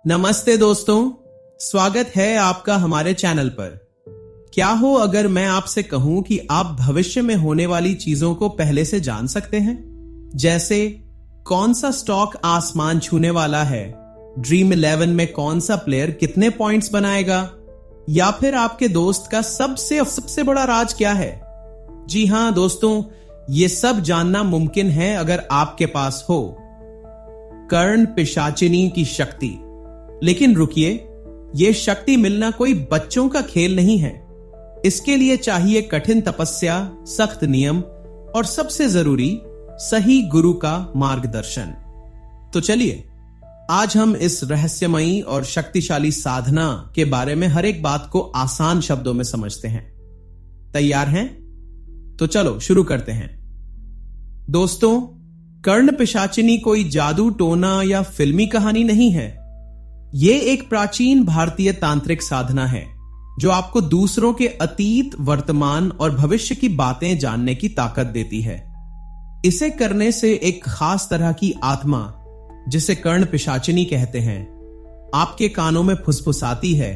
नमस्ते दोस्तों, स्वागत है आपका हमारे चैनल पर। क्या हो अगर मैं आपसे कहूं कि आप भविष्य में होने वाली चीजों को पहले से जान सकते हैं? जैसे कौन सा स्टॉक आसमान छूने वाला है, ड्रीम 11 में कौन सा प्लेयर कितने पॉइंट्स बनाएगा, या फिर आपके दोस्त का सबसे बड़ा राज क्या है। जी हां दोस्तों, ये सब जानना मुमकिन है अगर आपके पास हो कर्ण पिशाचिनी की शक्ति। लेकिन रुकिए, यह शक्ति मिलना कोई बच्चों का खेल नहीं है। इसके लिए चाहिए कठिन तपस्या, सख्त नियम और सबसे जरूरी सही गुरु का मार्गदर्शन। तो चलिए आज हम इस रहस्यमयी और शक्तिशाली साधना के बारे में हर एक बात को आसान शब्दों में समझते हैं। तैयार हैं? तो चलो शुरू करते हैं। दोस्तों, कर्ण पिशाचिनी कोई जादू टोना या फिल्मी कहानी नहीं है। यह एक प्राचीन भारतीय तांत्रिक साधना है जो आपको दूसरों के अतीत, वर्तमान और भविष्य की बातें जानने की ताकत देती है। इसे करने से एक खास तरह की आत्मा, जिसे कर्ण पिशाचिनी कहते हैं, आपके कानों में फुसफुसाती है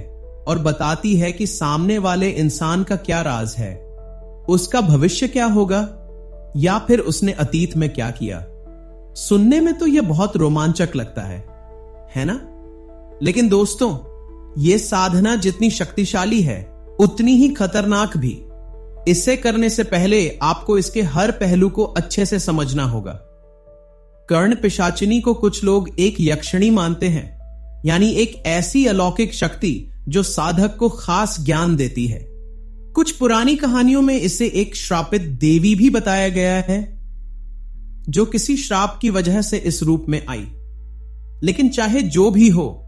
और बताती है कि सामने वाले इंसान का क्या राज है, उसका भविष्य क्या होगा, या फिर उसने अतीत में क्या किया। सुनने में तो यह बहुत रोमांचक लगता है ना? लेकिन दोस्तों, यह साधना जितनी शक्तिशाली है उतनी ही खतरनाक भी। इसे करने से पहले आपको इसके हर पहलू को अच्छे से समझना होगा। कर्ण पिशाचिनी को कुछ लोग एक यक्षिणी मानते हैं, यानी एक ऐसी अलौकिक शक्ति जो साधक को खास ज्ञान देती है। कुछ पुरानी कहानियों में इसे एक श्रापित देवी भी बताया गया है जो किसी श्राप की वजह से इस रूप में आई। लेकिन चाहे जो भी हो,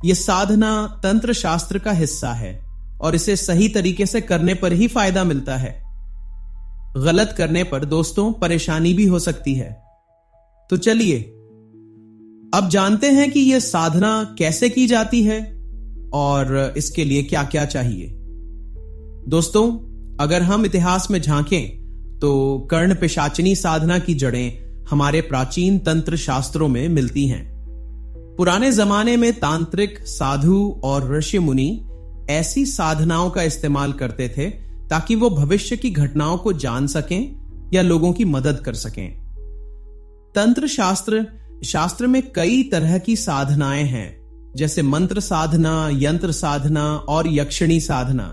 यह साधना तंत्र शास्त्र का हिस्सा है और इसे सही तरीके से करने पर ही फायदा मिलता है। गलत करने पर दोस्तों परेशानी भी हो सकती है। तो चलिए अब जानते हैं कि यह साधना कैसे की जाती है और इसके लिए क्या क्या चाहिए। दोस्तों, अगर हम इतिहास में झांकें तो कर्ण पिशाचिनी साधना की जड़ें हमारे प्राचीन तंत्र शास्त्रों में मिलती हैं। पुराने जमाने में तांत्रिक, साधु और ऋषि मुनि ऐसी साधनाओं का इस्तेमाल करते थे ताकि वो भविष्य की घटनाओं को जान सकें या लोगों की मदद कर सकें। तंत्र शास्त्र में कई तरह की साधनाएं हैं, जैसे मंत्र साधना, यंत्र साधना और यक्षिणी साधना।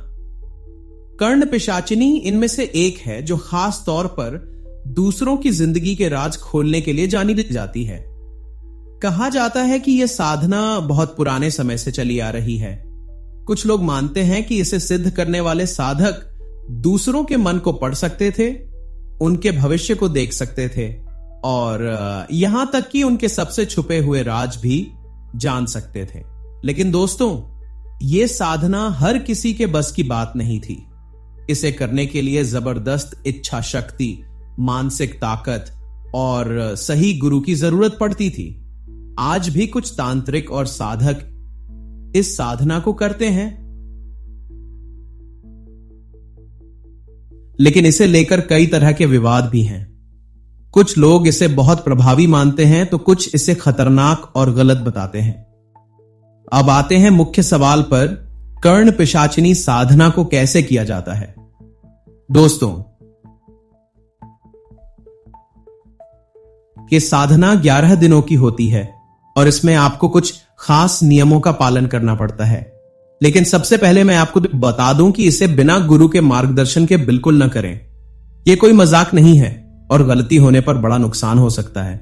कर्ण पिशाचिनी इनमें से एक है जो खास तौर पर दूसरों की जिंदगी के राज खोलने के लिए जानी जाती है। कहा जाता है कि यह साधना बहुत पुराने समय से चली आ रही है। कुछ लोग मानते हैं कि इसे सिद्ध करने वाले साधक दूसरों के मन को पढ़ सकते थे, उनके भविष्य को देख सकते थे और यहां तक कि उनके सबसे छुपे हुए राज भी जान सकते थे। लेकिन दोस्तों, यह साधना हर किसी के बस की बात नहीं थी। इसे करने के लिए जबरदस्त इच्छा शक्ति, मानसिक ताकत और सही गुरु की जरूरत पड़ती थी। आज भी कुछ तांत्रिक और साधक इस साधना को करते हैं, लेकिन इसे लेकर कई तरह के विवाद भी हैं। कुछ लोग इसे बहुत प्रभावी मानते हैं तो कुछ इसे खतरनाक और गलत बताते हैं। अब आते हैं मुख्य सवाल पर, कर्ण पिशाचिनी साधना को कैसे किया जाता है। दोस्तों, यह साधना 11 दिनों की होती है और इसमें आपको कुछ खास नियमों का पालन करना पड़ता है। लेकिन सबसे पहले मैं आपको बता दूं कि इसे बिना गुरु के मार्गदर्शन के बिल्कुल न करें। यह कोई मजाक नहीं है और गलती होने पर बड़ा नुकसान हो सकता है।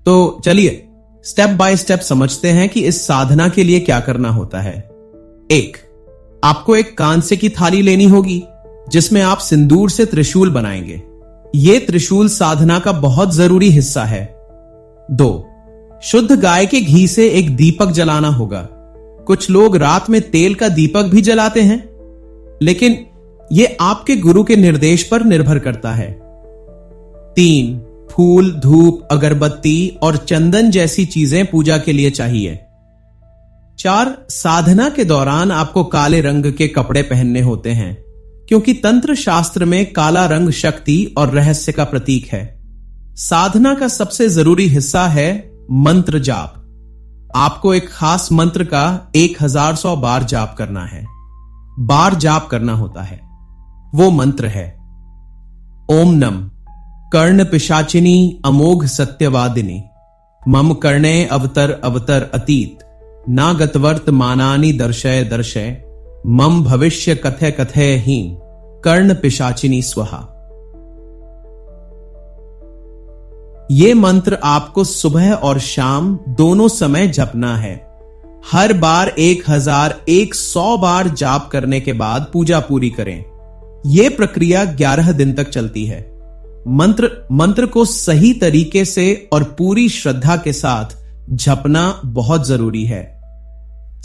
तो चलिए स्टेप बाय स्टेप समझते हैं कि इस साधना के लिए क्या करना होता है। 1. आपको एक कांसे की थाली लेनी होगी जिसमें आप सिंदूर से त्रिशूल बनाएंगे। यह त्रिशूल साधना का बहुत जरूरी हिस्सा है। 2. शुद्ध गाय के घी से एक दीपक जलाना होगा। कुछ लोग रात में तेल का दीपक भी जलाते हैं, लेकिन यह आपके गुरु के निर्देश पर निर्भर करता है। 3. फूल, धूप, अगरबत्ती और चंदन जैसी चीजें पूजा के लिए चाहिए। 4. साधना के दौरान आपको काले रंग के कपड़े पहनने होते हैं, क्योंकि तंत्र शास्त्र में काला रंग शक्ति और रहस्य का प्रतीक है। साधना का सबसे जरूरी हिस्सा है मंत्र जाप। आपको एक खास मंत्र का 1100 बार जाप करना है। बार जाप करना होता है। वो मंत्र है ओम नम कर्ण पिशाचिनी अमोघ सत्यवादिनी मम कर्णे अवतर अवतर अतीत ना गतवर्त मानानि दर्शय दर्शय मम भविष्य कथय कथय हीन कर्ण पिशाचिनी स्वहा। ये मंत्र आपको सुबह और शाम दोनों समय जपना है। हर बार 1100 बार जाप करने के बाद पूजा पूरी करें। यह प्रक्रिया 11 दिन तक चलती है। मंत्र को सही तरीके से और पूरी श्रद्धा के साथ जपना बहुत जरूरी है।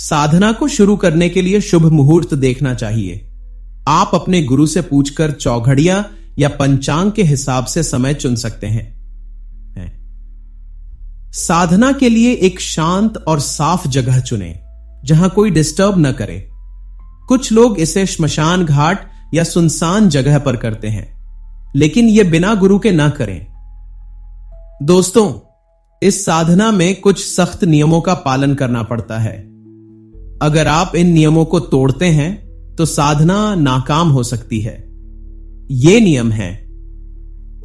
साधना को शुरू करने के लिए शुभ मुहूर्त देखना चाहिए। आप अपने गुरु से पूछकर चौघड़िया या पंचांग के हिसाब से समय चुन सकते हैं। साधना के लिए एक शांत और साफ जगह चुनें जहां कोई डिस्टर्ब न करे। कुछ लोग इसे श्मशान घाट या सुनसान जगह पर करते हैं, लेकिन यह बिना गुरु के ना करें। दोस्तों, इस साधना में कुछ सख्त नियमों का पालन करना पड़ता है। अगर आप इन नियमों को तोड़ते हैं तो साधना नाकाम हो सकती है। ये नियम है: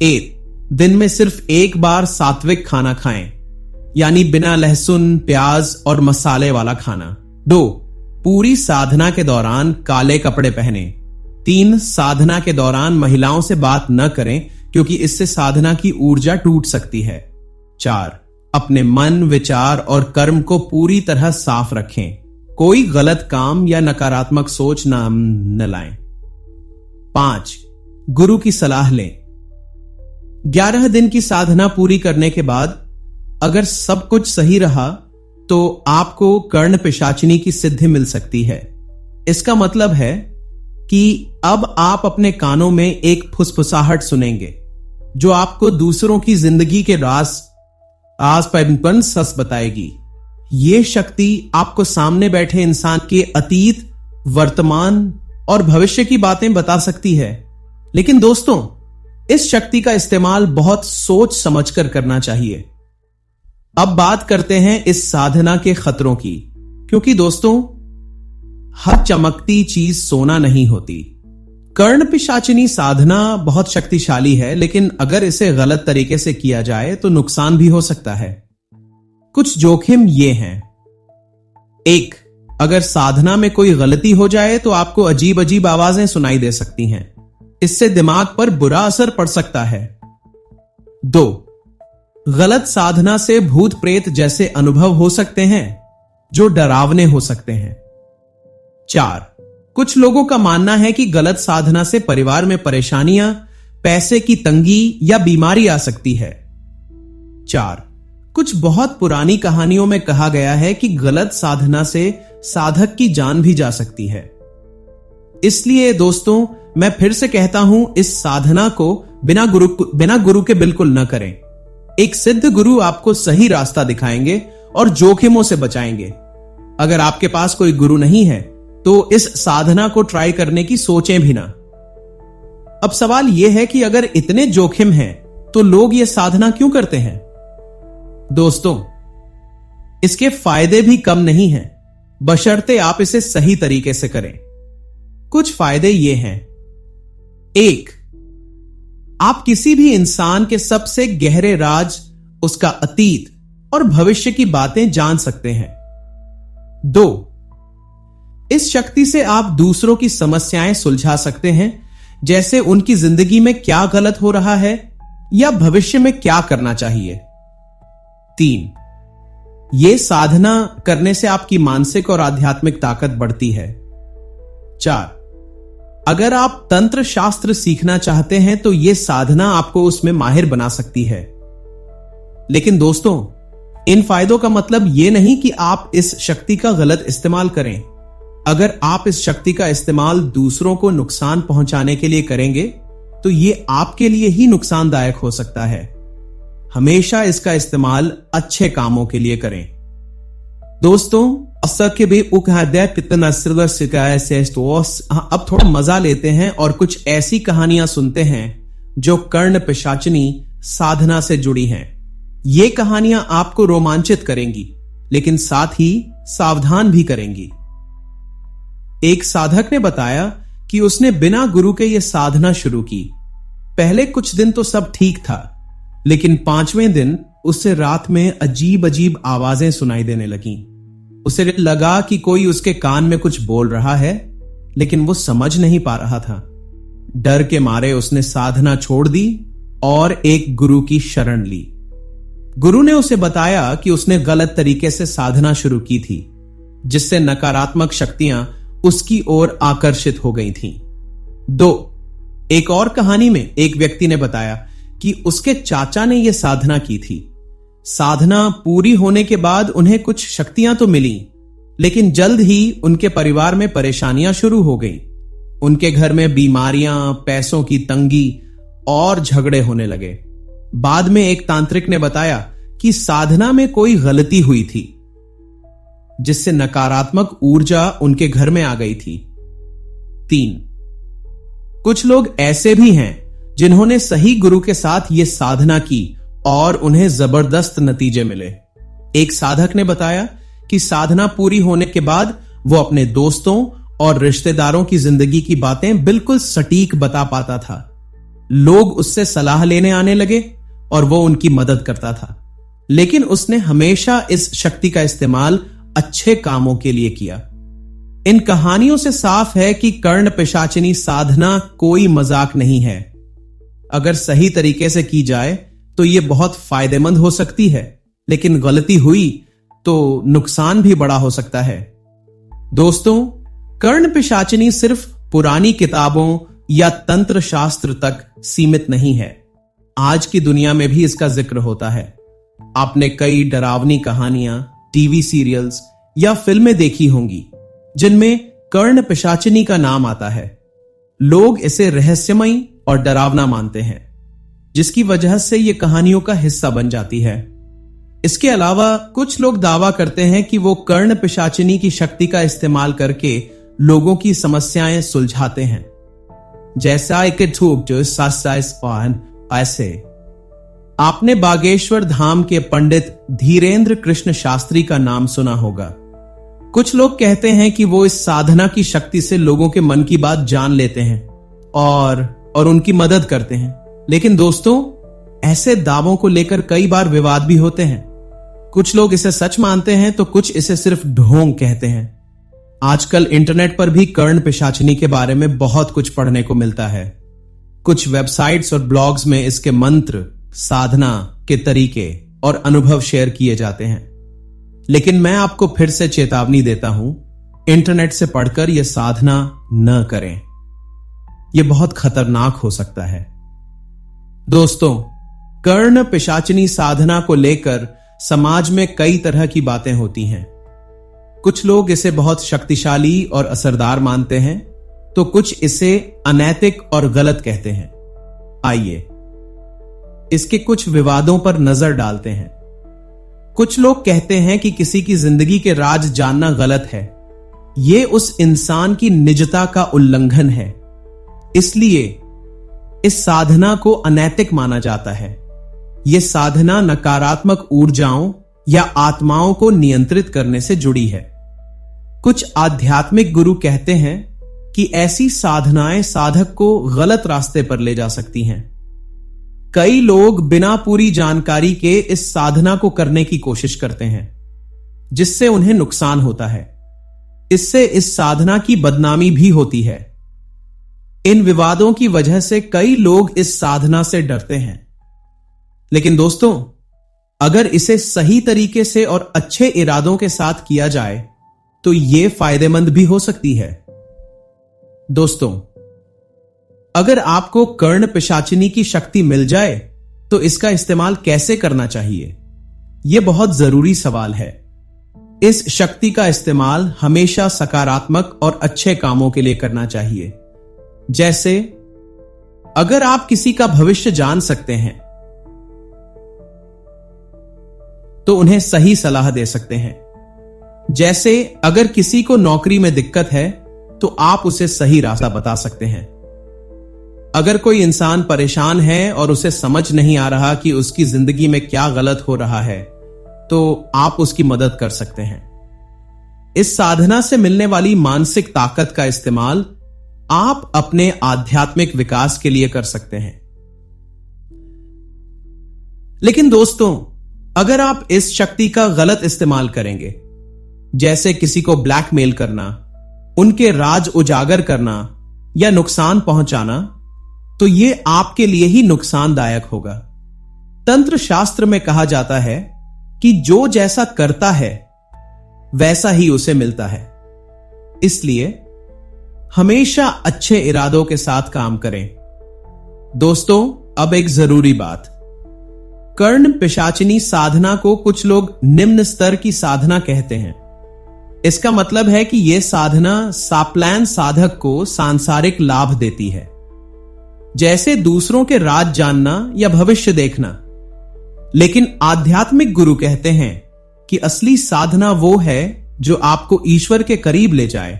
1. दिन में सिर्फ एक बार सात्विक खाना खाएं, यानी बिना लहसुन, प्याज और मसाले वाला खाना। 2. पूरी साधना के दौरान काले कपड़े पहने। 3. साधना के दौरान महिलाओं से बात न करें, क्योंकि इससे साधना की ऊर्जा टूट सकती है। 4. अपने मन, विचार और कर्म को पूरी तरह साफ रखें। कोई गलत काम या नकारात्मक सोच न लाएं। 5. गुरु की सलाह लें। 11 दिन की साधना पूरी करने के बाद अगर सब कुछ सही रहा तो आपको कर्ण पिशाचिनी की सिद्धि मिल सकती है। इसका मतलब है कि अब आप अपने कानों में एक फुसफुसाहट सुनेंगे जो आपको दूसरों की जिंदगी के राज सस बताएगी। यह शक्ति आपको सामने बैठे इंसान के अतीत, वर्तमान और भविष्य की बातें बता सकती है। लेकिन दोस्तों, इस शक्ति का इस्तेमाल बहुत सोच समझकर करना चाहिए। अब बात करते हैं इस साधना के खतरों की, क्योंकि दोस्तों, हर चमकती चीज सोना नहीं होती। कर्ण पिशाचिनी साधना बहुत शक्तिशाली है, लेकिन अगर इसे गलत तरीके से किया जाए तो नुकसान भी हो सकता है। कुछ जोखिम ये हैं: 1. अगर साधना में कोई गलती हो जाए तो आपको अजीब अजीब आवाजें सुनाई दे सकती हैं। इससे दिमाग पर बुरा असर पड़ सकता है। 2. गलत साधना से भूत प्रेत जैसे अनुभव हो सकते हैं जो डरावने हो सकते हैं। 4. कुछ लोगों का मानना है कि गलत साधना से परिवार में परेशानियां, पैसे की तंगी या बीमारी आ सकती है। 4. कुछ बहुत पुरानी कहानियों में कहा गया है कि गलत साधना से साधक की जान भी जा सकती है। इसलिए दोस्तों, मैं फिर से कहता हूं, इस साधना को बिना गुरु के बिल्कुल न करें। एक सिद्ध गुरु आपको सही रास्ता दिखाएंगे और जोखिमों से बचाएंगे। अगर आपके पास कोई गुरु नहीं है तो इस साधना को ट्राई करने की सोचें भी ना। अब सवाल यह है कि अगर इतने जोखिम हैं तो लोग यह साधना क्यों करते हैं? दोस्तों, इसके फायदे भी कम नहीं हैं, बशर्ते आप इसे सही तरीके से करें। कुछ फायदे ये हैं: 1. आप किसी भी इंसान के सबसे गहरे राज, उसका अतीत और भविष्य की बातें जान सकते हैं। 2. इस शक्ति से आप दूसरों की समस्याएं सुलझा सकते हैं, जैसे उनकी जिंदगी में क्या गलत हो रहा है या भविष्य में क्या करना चाहिए। 3. यह साधना करने से आपकी मानसिक और आध्यात्मिक ताकत बढ़ती है। 4. अगर आप तंत्र शास्त्र सीखना चाहते हैं तो यह साधना आपको उसमें माहिर बना सकती है। लेकिन दोस्तों, इन फायदों का मतलब यह नहीं कि आप इस शक्ति का गलत इस्तेमाल करें। अगर आप इस शक्ति का इस्तेमाल दूसरों को नुकसान पहुंचाने के लिए करेंगे तो यह आपके लिए ही नुकसानदायक हो सकता है। हमेशा इसका इस्तेमाल अच्छे कामों के लिए करें। दोस्तों, अब थोड़ा मजा लेते हैं और कुछ ऐसी कहानियां सुनते हैं जो कर्ण पिशाचिनी साधना से जुड़ी हैं। ये कहानियां आपको रोमांचित करेंगी, लेकिन साथ ही सावधान भी करेंगी। एक साधक ने बताया कि उसने बिना गुरु के यह साधना शुरू की। पहले कुछ दिन तो सब ठीक था, लेकिन 5वें दिन उससे रात में अजीब अजीब आवाजें सुनाई देने लगीं। उसे लगा कि कोई उसके कान में कुछ बोल रहा है, लेकिन वो समझ नहीं पा रहा था। डर के मारे उसने साधना छोड़ दी और एक गुरु की शरण ली। गुरु ने उसे बताया कि उसने गलत तरीके से साधना शुरू की थी, जिससे नकारात्मक शक्तियां उसकी ओर आकर्षित हो गई थीं। 2, एक और कहानी में एक व्यक्ति ने बताया कि उसके चाचा ने यह साधना की थी। साधना पूरी होने के बाद उन्हें कुछ शक्तियां तो मिली, लेकिन जल्द ही उनके परिवार में परेशानियां शुरू हो गईं। उनके घर में बीमारियां, पैसों की तंगी और झगड़े होने लगे। बाद में एक तांत्रिक ने बताया कि साधना में कोई गलती हुई थी, जिससे नकारात्मक ऊर्जा उनके घर में आ गई थी। 3, कुछ लोग ऐसे भी हैं जिन्होंने सही गुरु के साथ यह साधना की और उन्हें जबरदस्त नतीजे मिले। एक साधक ने बताया कि साधना पूरी होने के बाद वो अपने दोस्तों और रिश्तेदारों की जिंदगी की बातें बिल्कुल सटीक बता पाता था। लोग उससे सलाह लेने आने लगे और वो उनकी मदद करता था, लेकिन उसने हमेशा इस शक्ति का इस्तेमाल अच्छे कामों के लिए किया। इन कहानियों से साफ है कि कर्ण पिशाचिनी साधना कोई मजाक नहीं है। अगर सही तरीके से की जाए तो यह बहुत फायदेमंद हो सकती है, लेकिन गलती हुई तो नुकसान भी बड़ा हो सकता है। दोस्तों, कर्ण पिशाचिनी सिर्फ पुरानी किताबों या तंत्र शास्त्र तक सीमित नहीं है। आज की दुनिया में भी इसका जिक्र होता है। आपने कई डरावनी कहानियां, टीवी सीरियल्स या फिल्में देखी होंगी जिनमें कर्ण पिशाचिनी का नाम आता है। लोग इसे रहस्यमयी और डरावना मानते हैं, जिसकी वजह से यह कहानियों का हिस्सा बन जाती है। इसके अलावा कुछ लोग दावा करते हैं कि वो कर्ण पिशाचिनी की शक्ति का इस्तेमाल करके लोगों की समस्याएं सुलझाते हैं, जैसा एक ठूक जो ऐसे। आपने बागेश्वर धाम के पंडित धीरेन्द्र कृष्ण शास्त्री का नाम सुना होगा। कुछ लोग कहते हैं कि वो इस साधना की शक्ति से लोगों के मन की बात जान लेते हैं और उनकी मदद करते हैं। लेकिन दोस्तों, ऐसे दावों को लेकर कई बार विवाद भी होते हैं। कुछ लोग इसे सच मानते हैं तो कुछ इसे सिर्फ ढोंग कहते हैं। आजकल इंटरनेट पर भी कर्ण पिशाचिनी के बारे में बहुत कुछ पढ़ने को मिलता है। कुछ वेबसाइट्स और ब्लॉग्स में इसके मंत्र, साधना के तरीके और अनुभव शेयर किए जाते हैं। लेकिन मैं आपको फिर से चेतावनी देता हूं, इंटरनेट से पढ़कर यह साधना न करें। यह बहुत खतरनाक हो सकता है। दोस्तों, कर्ण पिशाचिनी साधना को लेकर समाज में कई तरह की बातें होती हैं। कुछ लोग इसे बहुत शक्तिशाली और असरदार मानते हैं, तो कुछ इसे अनैतिक और गलत कहते हैं। आइए इसके कुछ विवादों पर नजर डालते हैं। कुछ लोग कहते हैं कि किसी की जिंदगी के राज जानना गलत है। यह उस इंसान की निजता का उल्लंघन है, इसलिए इस साधना को अनैतिक माना जाता है। यह साधना नकारात्मक ऊर्जाओं या आत्माओं को नियंत्रित करने से जुड़ी है। कुछ आध्यात्मिक गुरु कहते हैं कि ऐसी साधनाएं साधक को गलत रास्ते पर ले जा सकती हैं। कई लोग बिना पूरी जानकारी के इस साधना को करने की कोशिश करते हैं, जिससे उन्हें नुकसान होता है। इससे इस साधना की बदनामी भी होती है। इन विवादों की वजह से कई लोग इस साधना से डरते हैं। लेकिन दोस्तों, अगर इसे सही तरीके से और अच्छे इरादों के साथ किया जाए तो यह फायदेमंद भी हो सकती है। दोस्तों, अगर आपको कर्ण पिशाचिनी की शक्ति मिल जाए तो इसका इस्तेमाल कैसे करना चाहिए? यह बहुत जरूरी सवाल है। इस शक्ति का इस्तेमाल हमेशा सकारात्मक और अच्छे कामों के लिए करना चाहिए। जैसे, अगर आप किसी का भविष्य जान सकते हैं तो उन्हें सही सलाह दे सकते हैं। जैसे, अगर किसी को नौकरी में दिक्कत है तो आप उसे सही रास्ता बता सकते हैं। अगर कोई इंसान परेशान है और उसे समझ नहीं आ रहा कि उसकी जिंदगी में क्या गलत हो रहा है, तो आप उसकी मदद कर सकते हैं। इस साधना से मिलने वाली मानसिक ताकत का इस्तेमाल आप अपने आध्यात्मिक विकास के लिए कर सकते हैं। लेकिन दोस्तों, अगर आप इस शक्ति का गलत इस्तेमाल करेंगे, जैसे किसी को ब्लैकमेल करना, उनके राज उजागर करना या नुकसान पहुंचाना, तो यह आपके लिए ही नुकसानदायक होगा। तंत्र शास्त्र में कहा जाता है कि जो जैसा करता है वैसा ही उसे मिलता है। इसलिए हमेशा अच्छे इरादों के साथ काम करें। दोस्तों, अब एक जरूरी बात, कर्ण पिशाचिनी साधना को कुछ लोग निम्न स्तर की साधना कहते हैं। इसका मतलब है कि यह साधना साप्लान साधक को सांसारिक लाभ देती है, जैसे दूसरों के राज जानना या भविष्य देखना। लेकिन आध्यात्मिक गुरु कहते हैं कि असली साधना वो है जो आपको ईश्वर के करीब ले जाए,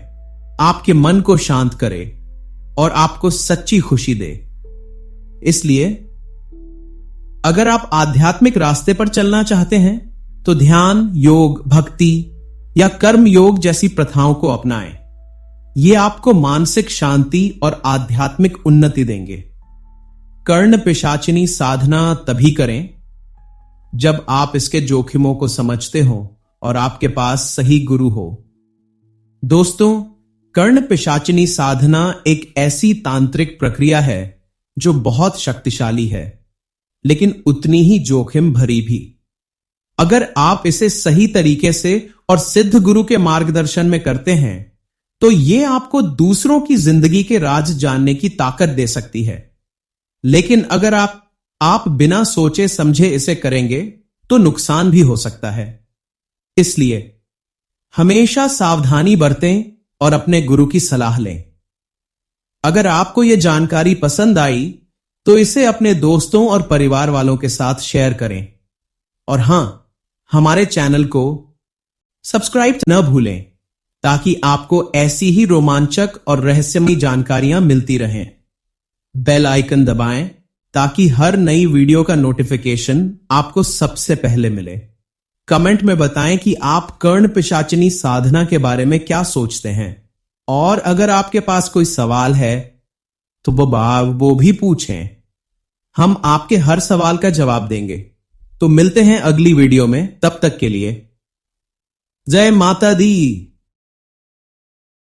आपके मन को शांत करे और आपको सच्ची खुशी दे। इसलिए अगर आप आध्यात्मिक रास्ते पर चलना चाहते हैं तो ध्यान, योग, भक्ति या कर्म योग जैसी प्रथाओं को अपनाएं। ये आपको मानसिक शांति और आध्यात्मिक उन्नति देंगे। कर्ण पिशाचिनी साधना तभी करें जब आप इसके जोखिमों को समझते हो और आपके पास सही गुरु हो। दोस्तों, कर्ण पिशाचिनी साधना एक ऐसी तांत्रिक प्रक्रिया है जो बहुत शक्तिशाली है, लेकिन उतनी ही जोखिम भरी भी। अगर आप इसे सही तरीके से और सिद्ध गुरु के मार्गदर्शन में करते हैं तो यह आपको दूसरों की जिंदगी के राज जानने की ताकत दे सकती है। लेकिन अगर आप बिना सोचे समझे इसे करेंगे तो नुकसान भी हो सकता है। इसलिए हमेशा सावधानी बरतें और अपने गुरु की सलाह लें। अगर आपको यह जानकारी पसंद आई तो इसे अपने दोस्तों और परिवार वालों के साथ शेयर करें। और हां, हमारे चैनल को सब्सक्राइब न भूलें ताकि आपको ऐसी ही रोमांचक और रहस्यमयी जानकारियां मिलती रहें। बेल आइकन दबाएं ताकि हर नई वीडियो का नोटिफिकेशन आपको सबसे पहले मिले। कमेंट में बताएं कि आप कर्ण पिशाचिनी साधना के बारे में क्या सोचते हैं, और अगर आपके पास कोई सवाल है तो वो भी पूछें। हम आपके हर सवाल का जवाब देंगे। तो मिलते हैं अगली वीडियो में, तब तक के लिए जय माता दी।